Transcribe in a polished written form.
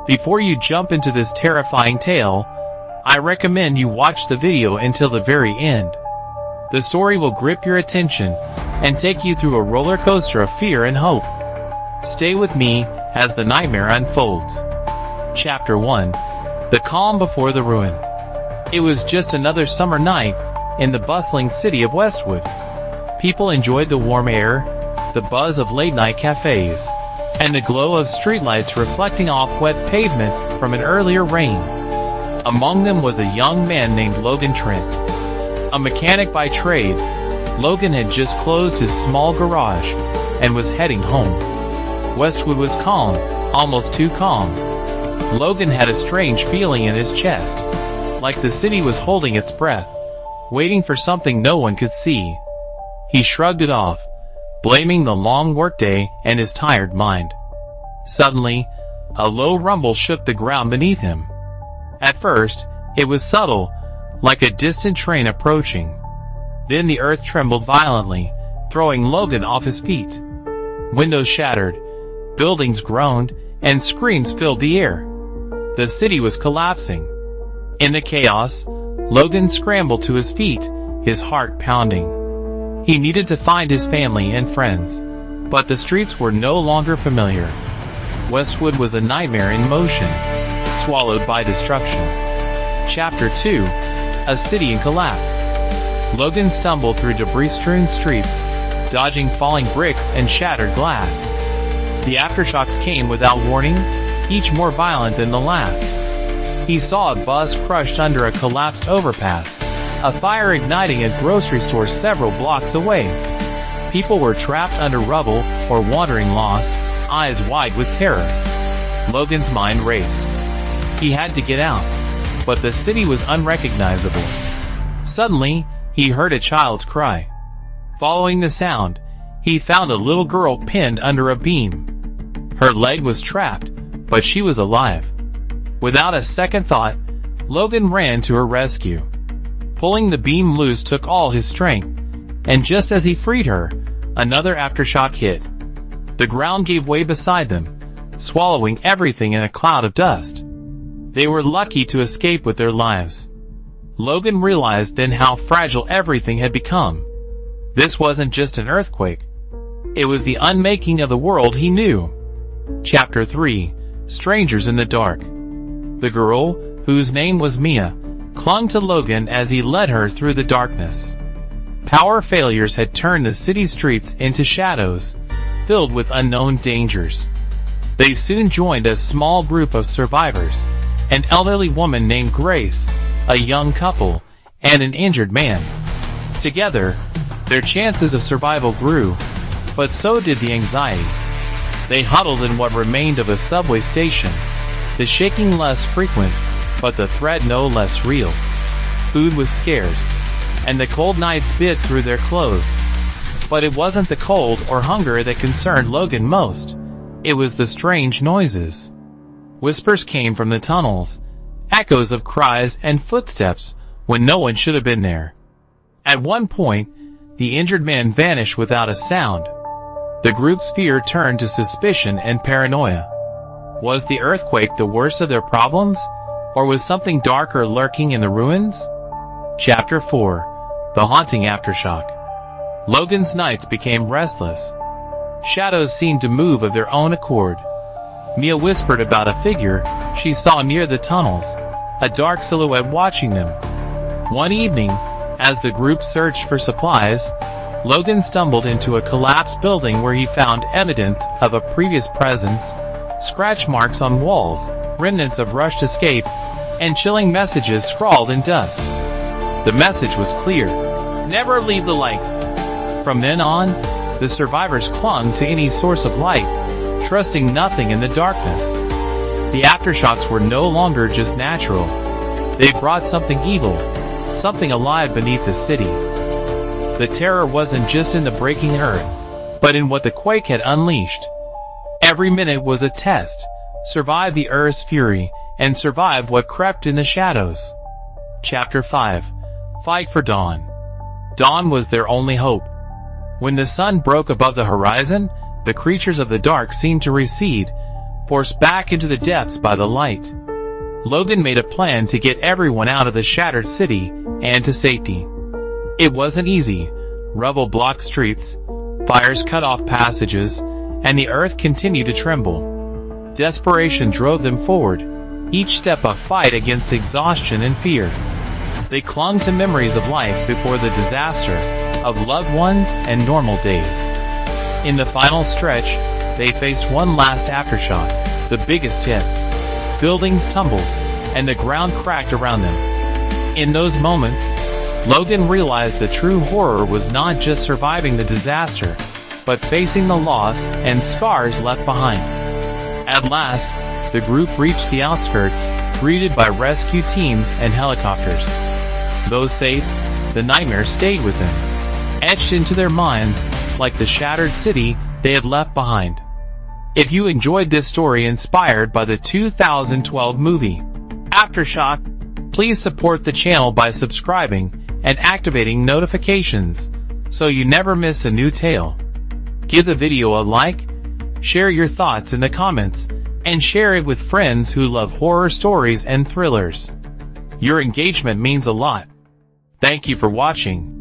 Before you jump into this terrifying tale, I recommend you watch the video until the very end. The story will grip your attention and take you through a roller coaster of fear and hope. Stay with me as the nightmare unfolds. Chapter 1. The Calm Before the Ruin. It was just another summer night in the bustling city of Westwood. People enjoyed the warm air, the buzz of late-night cafes, and the glow of streetlights reflecting off wet pavement from an earlier rain. Among them was a young man named Logan Trent. A mechanic by trade, Logan had just closed his small garage and was heading home. Westwood was calm, almost too calm. Logan had a strange feeling in his chest, like the city was holding its breath, waiting for something no one could see. He shrugged it off, blaming the long workday and his tired mind. Suddenly, a low rumble shook the ground beneath him. At first, it was subtle, like a distant train approaching. Then the earth trembled violently, throwing Logan off his feet. Windows shattered, buildings groaned, and screams filled the air. The city was collapsing. In the chaos, Logan scrambled to his feet, his heart pounding. He needed to find his family and friends, but the streets were no longer familiar. Westwood was a nightmare in motion, swallowed by destruction. Chapter 2. A City in Collapse. Logan stumbled through debris-strewn streets, dodging falling bricks and shattered glass. The aftershocks came without warning, each more violent than the last. He saw a bus crushed under a collapsed overpass, a fire igniting a grocery store several blocks away. People were trapped under rubble or wandering lost, eyes wide with terror. Logan's mind raced. He had to get out, but the city was unrecognizable. Suddenly, he heard a child's cry. Following the sound, he found a little girl pinned under a beam. Her leg was trapped, but she was alive. Without a second thought, Logan ran to her rescue. Pulling the beam loose took all his strength, and just as he freed her, another aftershock hit. The ground gave way beside them, swallowing everything in a cloud of dust. They were lucky to escape with their lives. Logan realized then how fragile everything had become. This wasn't just an earthquake. It was the unmaking of the world he knew. Chapter 3. Strangers in the Dark. The girl, whose name was Mia, clung to Logan as he led her through the darkness. Power failures had turned the city streets into shadows, filled with unknown dangers. They soon joined a small group of survivors, an elderly woman named Grace, a young couple, and an injured man. Together, their chances of survival grew, but so did the anxiety. They huddled in what remained of a subway station, the shaking less frequent, but the threat no less real. Food was scarce, and the cold nights bit through their clothes. But it wasn't the cold or hunger that concerned Logan most. It was the strange noises. Whispers came from the tunnels, echoes of cries and footsteps when no one should have been there. At one point, the injured man vanished without a sound. The group's fear turned to suspicion and paranoia. Was the earthquake the worst of their problems, or was something darker lurking in the ruins? Chapter 4. The Haunting Aftershock. Logan's nights became restless. Shadows seemed to move of their own accord. Mia whispered about a figure she saw near the tunnels, a dark silhouette watching them. One evening, as the group searched for supplies, Logan stumbled into a collapsed building where he found evidence of a previous presence, scratch marks on walls, remnants of rushed escape, and chilling messages scrawled in dust. The message was clear: never leave the light. From then on, the survivors clung to any source of light, trusting nothing in the darkness. The aftershocks were no longer just natural. They brought something evil, something alive beneath the city. The terror wasn't just in the breaking earth, but in what the quake had unleashed. Every minute was a test. Survive the earth's fury, and survive what crept in the shadows. Chapter 5. Fight for Dawn. Dawn was their only hope. When the sun broke above the horizon, the creatures of the dark seemed to recede, forced back into the depths by the light. Logan made a plan to get everyone out of the shattered city and to safety. It wasn't easy. Rubble blocked streets, fires cut off passages, and the earth continued to tremble. Desperation drove them forward, each step a fight against exhaustion and fear. They clung to memories of life before the disaster, of loved ones and normal days. In the final stretch, they faced one last aftershock, the biggest hit. Buildings tumbled, and the ground cracked around them. In those moments, Logan realized the true horror was not just surviving the disaster, but facing the loss and scars left behind. At last, the group reached the outskirts, greeted by rescue teams and helicopters. Though safe, the nightmare stayed with them, etched into their minds like the shattered city they had left behind. If you enjoyed this story inspired by the 2012 movie Aftershock, please support the channel by subscribing and activating notifications so you never miss a new tale. Give the video a like, share your thoughts in the comments, and share it with friends who love horror stories and thrillers. Your engagement means a lot. Thank you for watching.